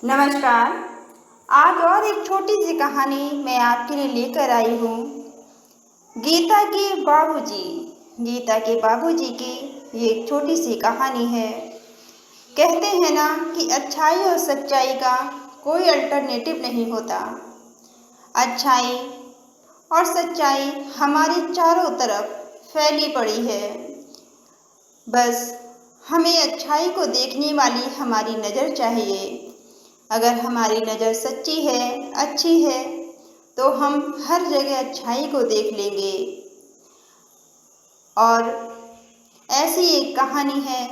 नमस्कार। आज और एक छोटी सी कहानी मैं आपके लिए लेकर आई हूँ। गीता के बाबूजी। गीता के बाबूजी की ये एक छोटी सी कहानी है। कहते हैं ना कि अच्छाई और सच्चाई का कोई अल्टरनेटिव नहीं होता। अच्छाई और सच्चाई हमारे चारों तरफ फैली पड़ी है। बस हमें अच्छाई को देखने वाली हमारी नज़र चाहिए। अगर हमारी नज़र सच्ची है, अच्छी है, तो हम हर जगह अच्छाई को देख लेंगे। और ऐसी एक कहानी है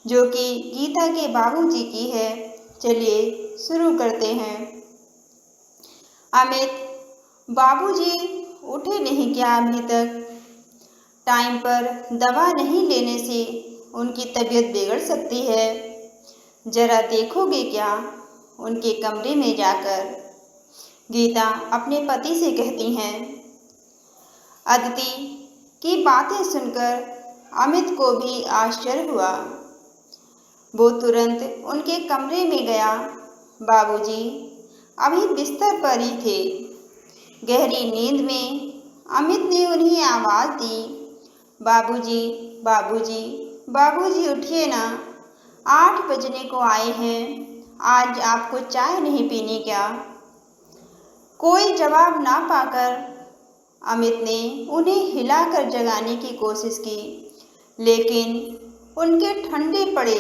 जो कि गीता के बाबूजी की है। चलिए शुरू करते हैं। अमित, बाबूजी उठे नहीं क्या अभी तक? टाइम पर दवा नहीं लेने से उनकी तबीयत बिगड़ सकती है। जरा देखोगे क्या उनके कमरे में जाकर? गीता अपने पति से कहती हैं। अदिति की बातें सुनकर अमित को भी आश्चर्य हुआ। वो तुरंत उनके कमरे में गया। बाबूजी अभी बिस्तर पर ही थे। गहरी नींद में अमित ने उन्हें आवाज़ दी, बाबूजी, बाबूजी, बाबूजी उठिए ना, 8 बजने को आए हैं। आज आपको चाय नहीं पीनी क्या? कोई जवाब ना पाकर अमित ने उन्हें हिलाकर जगाने की कोशिश की, लेकिन उनके ठंडे पड़े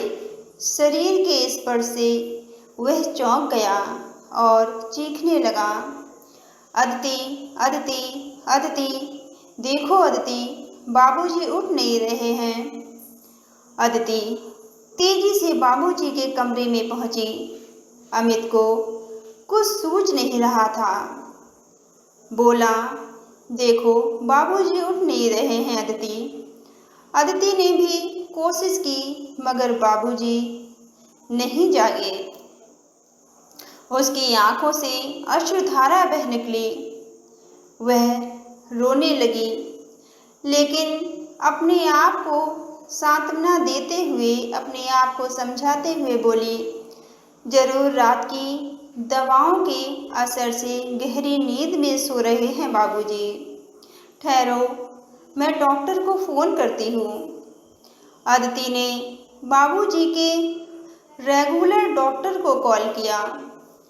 शरीर के स्पर्श से वह चौंक गया और चीखने लगा, अदिति, अदिति, अदिति, देखो अदिति, बाबूजी उठ नहीं रहे हैं। अदिति तेजी से बाबूजी के कमरे में पहुंची। अमित को कुछ सूझ नहीं रहा था। बोला, देखो बाबूजी उठ नहीं रहे हैं अदिति। अदिति ने भी कोशिश की मगर बाबूजी नहीं जागे। उसकी आंखों से अश्रुधारा बह निकली। वह रोने लगी, लेकिन अपने आप को सांत्वना देते हुए, अपने आप को समझाते हुए बोली, जरूर रात की दवाओं के असर से गहरी नींद में सो रहे हैं बाबूजी। ठहरो, मैं डॉक्टर को फ़ोन करती हूँ। अदिति ने बाबूजी के रेगुलर डॉक्टर को कॉल किया।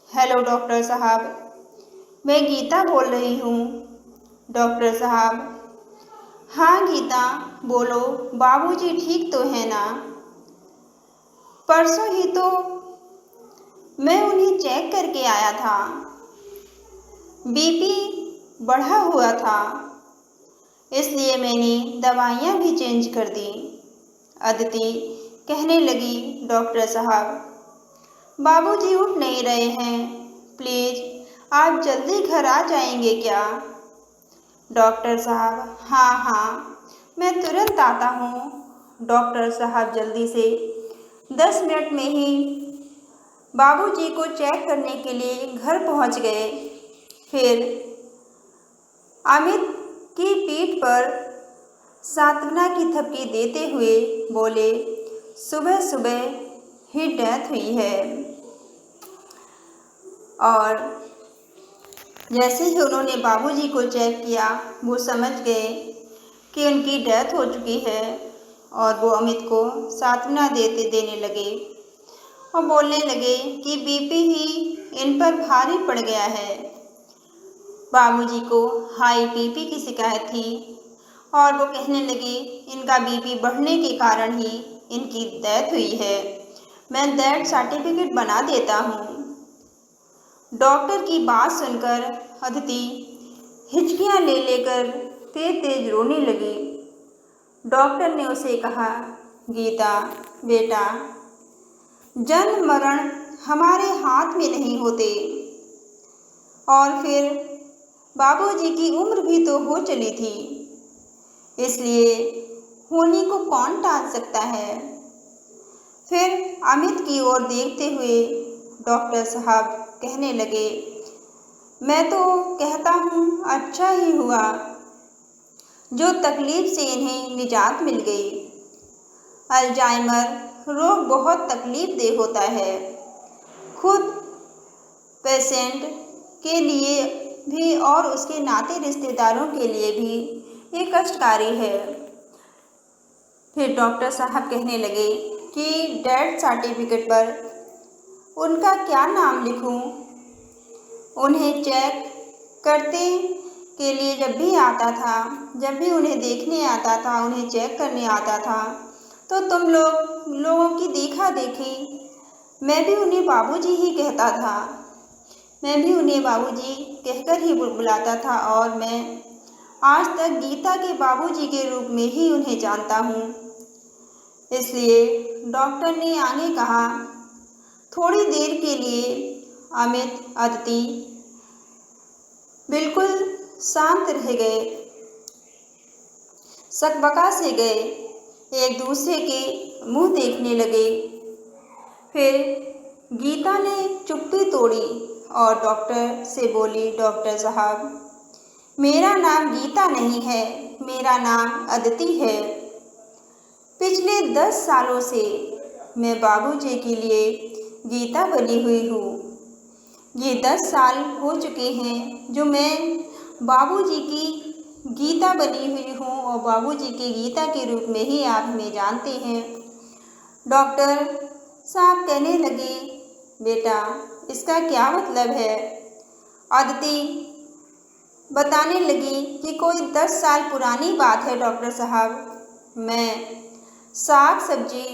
हेलो डॉक्टर साहब, मैं गीता बोल रही हूँ। डॉक्टर साहब, हाँ गीता बोलो, बाबूजी ठीक तो है ना? परसों ही तो मैं उन्हें चेक करके आया था। बीपी बढ़ा हुआ था, इसलिए मैंने दवाइयाँ भी चेंज कर दी। अदिति कहने लगी, डॉक्टर साहब, बाबूजी उठ नहीं रहे हैं। प्लीज़ आप जल्दी घर आ जाएंगे क्या? डॉक्टर साहब, हाँ हाँ, मैं तुरंत आता हूँ। डॉक्टर साहब जल्दी से 10 मिनट में ही बाबूजी को चेक करने के लिए घर पहुँच गए। फिर अमित की पीठ पर सांत्वना की थपकी देते हुए बोले, सुबह सुबह ही डेथ हुई है। और जैसे ही उन्होंने बाबूजी को चेक किया, वो समझ गए कि उनकी डेथ हो चुकी है और वो अमित को सांत्वना देने लगे और बोलने लगे कि बीपी ही इन पर भारी पड़ गया है। बाबूजी को हाई बीपी की शिकायत थी और वो कहने लगे, इनका बीपी बढ़ने के कारण ही इनकी डेथ हुई है। मैं डेथ सर्टिफिकेट बना देता हूँ। डॉक्टर की बात सुनकर अदिति हिचकियाँ ले लेकर तेज तेज रोने लगी। डॉक्टर ने उसे कहा, गीता बेटा, जन्म मरण हमारे हाथ में नहीं होते, और फिर बाबूजी की उम्र भी तो हो चली थी, इसलिए होने को कौन टाल सकता है। फिर अमित की ओर देखते हुए डॉक्टर साहब कहने लगे, मैं तो कहता हूँ अच्छा ही हुआ जो तकलीफ से इन्हें निजात मिल गई। अल्जाइमर रोग बहुत तकलीफ देह होता है। खुद पेशेंट के लिए भी और उसके नाते रिश्तेदारों के लिए भी ये कष्टकारी है। फिर डॉक्टर साहब कहने लगे कि डेथ सर्टिफिकेट पर उनका क्या नाम लिखूं? उन्हें चेक करते के लिए जब भी आता था, जब भी उन्हें देखने आता था, उन्हें चेक करने आता था, तो तुम लोगों की देखा देखी मैं भी उन्हें बाबूजी ही कहता था। मैं भी उन्हें बाबूजी कहकर ही बुलाता था और मैं आज तक गीता के बाबूजी के रूप में ही उन्हें जानता हूँ। इसलिए डॉक्टर ने आगे कहा, थोड़ी देर के लिए अमित अदिति बिल्कुल शांत रह गए, सकबका से गए, एक दूसरे के मुंह देखने लगे। फिर गीता ने चुप्पी तोड़ी और डॉक्टर से बोली, डॉक्टर साहब, मेरा नाम गीता नहीं है, मेरा नाम अदिति है। पिछले 10 सालों से मैं बाबूजी के लिए गीता बनी हुई हूँ। ये 10 साल हो चुके हैं जो मैं बाबूजी की गीता बनी हुई हूँ और बाबूजी की गीता के रूप में ही आप हमें जानते हैं। डॉक्टर साहब कहने लगे, बेटा इसका क्या मतलब है? अदिति बताने लगी कि कोई 10 साल पुरानी बात है डॉक्टर साहब। मैं साग सब्जी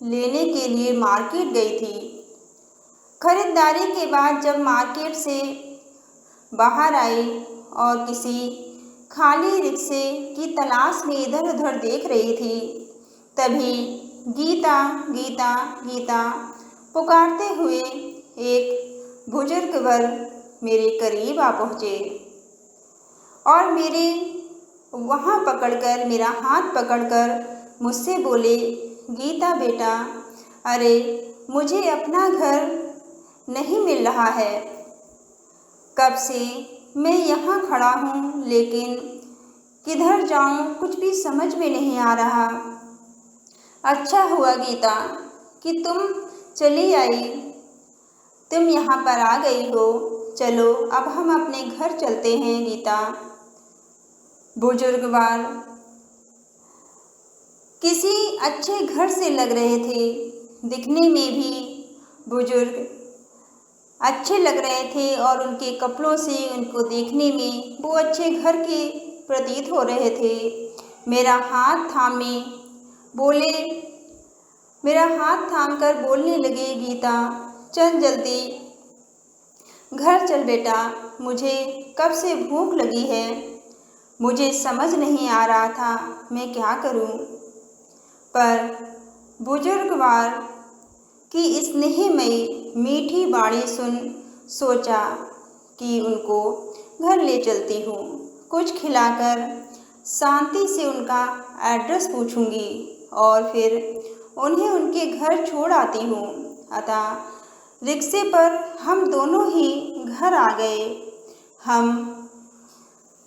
लेने के लिए मार्केट गई थी। खरीदारी के बाद जब मार्केट से बाहर आई और किसी खाली रिक्शे की तलाश में इधर उधर देख रही थी, तभी गीता गीता गीता पुकारते हुए एक बुजुर्ग वर्ग मेरे करीब आ पहुँचे और मेरे वहाँ पकड़कर, मेरा हाथ पकड़कर मुझसे बोले, गीता बेटा, अरे मुझे अपना घर नहीं मिल रहा है। कब से मैं यहाँ खड़ा हूँ, लेकिन किधर जाऊँ कुछ भी समझ में नहीं आ रहा। अच्छा हुआ गीता कि तुम चली आई, तुम यहाँ पर आ गई हो। चलो अब हम अपने घर चलते हैं गीता। बुजुर्गवार किसी अच्छे घर से लग रहे थे, दिखने में भी बुजुर्ग अच्छे लग रहे थे और उनके कपड़ों से उनको देखने में वो अच्छे घर के प्रतीत हो रहे थे। मेरा हाथ थाम कर बोलने लगे, गीता चल जल्दी घर चल बेटा, मुझे कब से भूख लगी है। मुझे समझ नहीं आ रहा था मैं क्या करूं, पर बुजुर्गवार की स्नेहमयी मीठी बाणी सुन सोचा कि उनको घर ले चलती हूँ। कुछ खिलाकर शांति से उनका एड्रेस पूछूंगी और फिर उन्हें उनके घर छोड़ आती हूँ। अतः रिक्शे पर हम दोनों ही घर आ गए। हम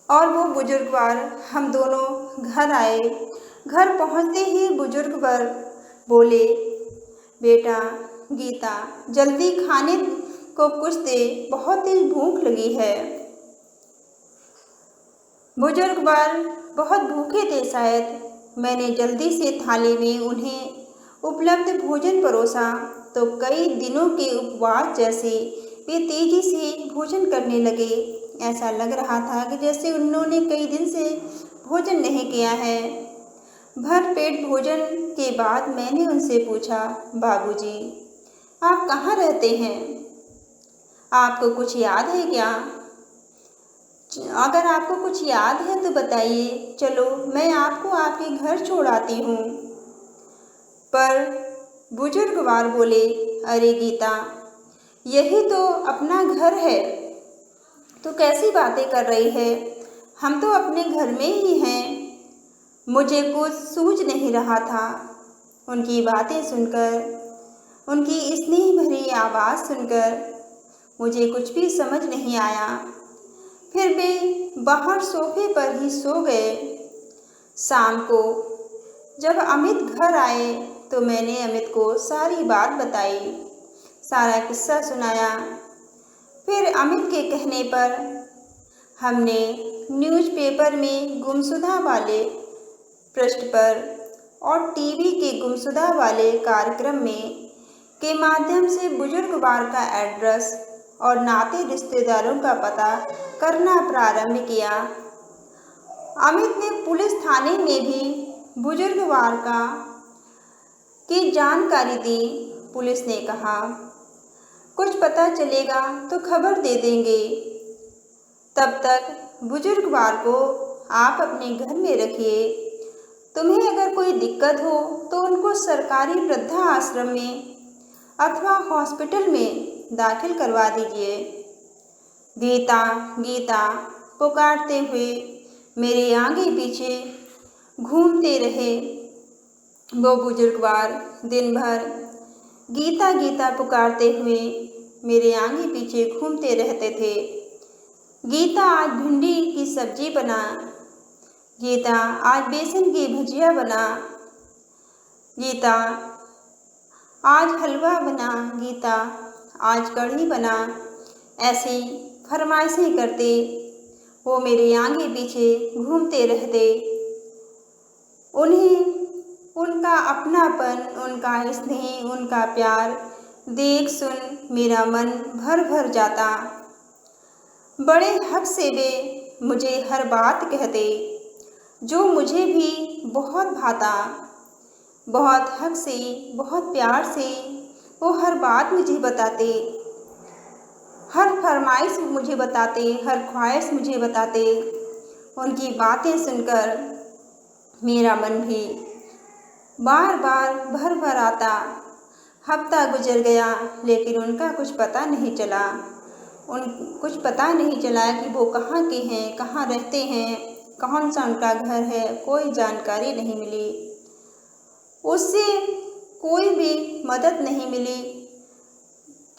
और वो बुजुर्गवार हम दोनों घर आए। घर पहुँचते ही बुजुर्गवार बोले, बेटा गीता जल्दी खाने को कुछ दे, बहुत ही भूख लगी है। बुजुर्गवार बहुत भूखे थे शायद। मैंने जल्दी से थाली में उन्हें उपलब्ध भोजन परोसा तो कई दिनों के उपवास जैसे वे तेजी से भोजन करने लगे। ऐसा लग रहा था कि जैसे उन्होंने कई दिन से भोजन नहीं किया है। भर पेट भोजन के बाद मैंने उनसे पूछा, बाबूजी आप कहाँ रहते हैं? आपको कुछ याद है क्या? अगर आपको कुछ याद है तो बताइए, चलो मैं आपको आपके घर छोड़ आती हूँ। पर बुजुर्गवार बोले, अरे गीता यही तो अपना घर है, तो कैसी बातें कर रही है? हम तो अपने घर में ही हैं। मुझे कुछ सूझ नहीं रहा था। उनकी बातें सुनकर, उनकी स्नेह भरी आवाज़ सुनकर मुझे कुछ भी समझ नहीं आया। फिर वे बाहर सोफे पर ही सो गए। शाम को जब अमित घर आए तो मैंने अमित को सारी बात बताई। सारा किस्सा सुनाया। फिर अमित के कहने पर हमने न्यूज़पेपर में गुमशुदा वाले पृष्ठ पर और टीवी के गुमशुदा वाले कार्यक्रम में के माध्यम से बुजुर्गवार का एड्रेस और नाते रिश्तेदारों का पता करना प्रारंभ किया। अमित ने पुलिस थाने में भी बुजुर्गवार की जानकारी दी। पुलिस ने कहा, कुछ पता चलेगा तो खबर दे देंगे, तब तक बुजुर्गवार को आप अपने घर में रखिए। तुम्हें अगर कोई दिक्कत हो तो उनको सरकारी वृद्धा आश्रम में अथवा हॉस्पिटल में दाखिल करवा दीजिए। गीता गीता पुकारते हुए मेरे आगे पीछे घूमते रहे वो बुजुर्गवार। दिन भर गीता गीता पुकारते हुए मेरे आगे पीछे घूमते रहते थे। गीता आज भिंडी की सब्जी बना, गीता आज बेसन की भुजिया बना, गीता आज हलवा बना, गीता आज कढ़ी बना। ऐसी फरमाइशें करते वो मेरे आगे पीछे घूमते रहते। उन्हें उनका अपनापन, उनका स्नेह, उनका प्यार देख सुन मेरा मन भर भर जाता। बड़े हक से वे मुझे हर बात कहते जो मुझे भी बहुत भाता। बहुत हक से, बहुत प्यार से वो हर बात मुझे बताते, हर फरमाइश मुझे बताते, हर ख्वाहिश मुझे बताते। उनकी बातें सुनकर मेरा मन भी बार बार भर भर आता। हफ्ता गुजर गया लेकिन उनका कुछ पता नहीं चला। कुछ पता नहीं चला कि वो कहाँ के हैं, कहाँ रहते हैं, कौन सा उनका घर है। कोई जानकारी नहीं मिली, उससे कोई भी मदद नहीं मिली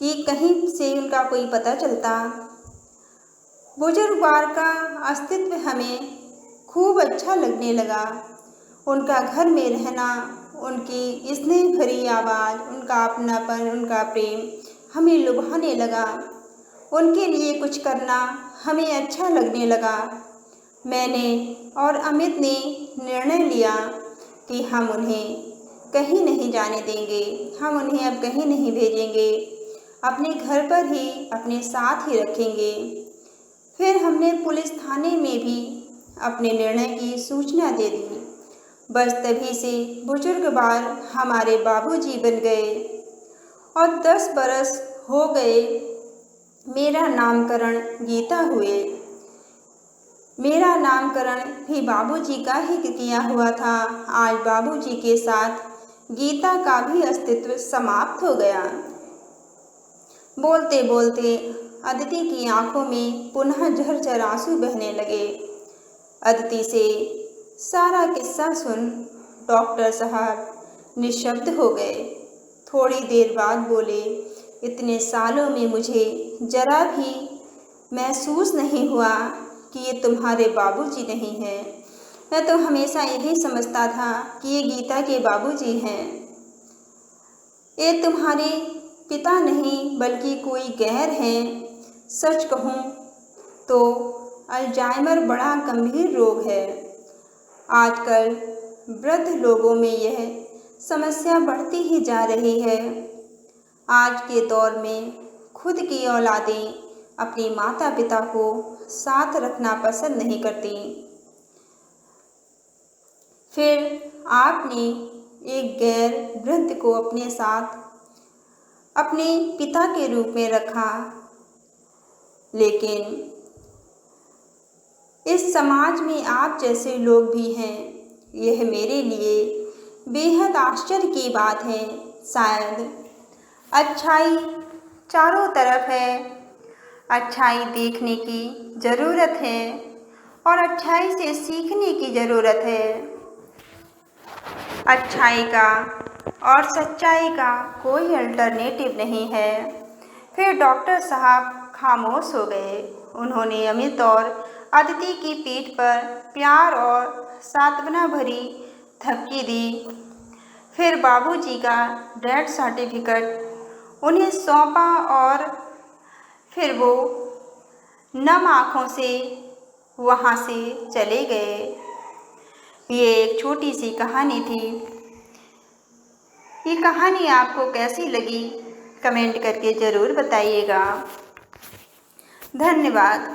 कि कहीं से उनका कोई पता चलता। बुजुर्गवार का अस्तित्व हमें खूब अच्छा लगने लगा। उनका घर में रहना, उनकी स्नेह भरी आवाज़, उनका अपनापन, उनका प्रेम हमें लुभाने लगा। उनके लिए कुछ करना हमें अच्छा लगने लगा। मैंने और अमित ने निर्णय लिया कि हम उन्हें कहीं नहीं जाने देंगे, हम उन्हें अब कहीं नहीं भेजेंगे, अपने घर पर ही अपने साथ ही रखेंगे। फिर हमने पुलिस थाने में भी अपने निर्णय की सूचना दे दी। बस तभी से बुजुर्गवार हमारे बाबूजी बन गए और 10 बरस हो गए मेरा नामकरण गीता हुए। मेरा नामकरण भी बाबूजी का ही किया हुआ था। आज बाबूजी के साथ गीता का भी अस्तित्व समाप्त हो गया। बोलते बोलते अदिति की आंखों में पुनः झरझर आंसू बहने लगे। अदिति से सारा किस्सा सुन डॉक्टर साहब निशब्द हो गए। थोड़ी देर बाद बोले, इतने सालों में मुझे जरा भी महसूस नहीं हुआ कि ये तुम्हारे बाबूजी नहीं हैं। मैं तो हमेशा यही समझता था कि ये गीता के बाबूजी हैं। ये तुम्हारे पिता नहीं बल्कि कोई गैर हैं। सच कहूँ तो अल्जाइमर बड़ा गंभीर रोग है। आजकल वृद्ध लोगों में यह समस्या बढ़ती ही जा रही है। आज के दौर में खुद की औलादें अपने माता पिता को साथ रखना पसंद नहीं करती। फिर आपने एक गैर वृद्ध को अपने साथ अपने पिता के रूप में रखा, लेकिन इस समाज में आप जैसे लोग भी हैं, यह मेरे लिए बेहद आश्चर्य की बात है। शायद अच्छाई चारों तरफ है, अच्छाई देखने की ज़रूरत है और अच्छाई से सीखने की ज़रूरत है। अच्छाई का और सच्चाई का कोई अल्टरनेटिव नहीं है। फिर डॉक्टर साहब खामोश हो गए। उन्होंने अमित और अदिति की पीठ पर प्यार और सांत्वना भरी थपकी दी। फिर बाबूजी का डेथ सर्टिफिकेट उन्हें सौंपा और फिर वो नम आँखों से वहाँ से चले गए। ये एक छोटी सी कहानी थी। ये कहानी आपको कैसी लगी कमेंट करके ज़रूर बताइएगा। धन्यवाद।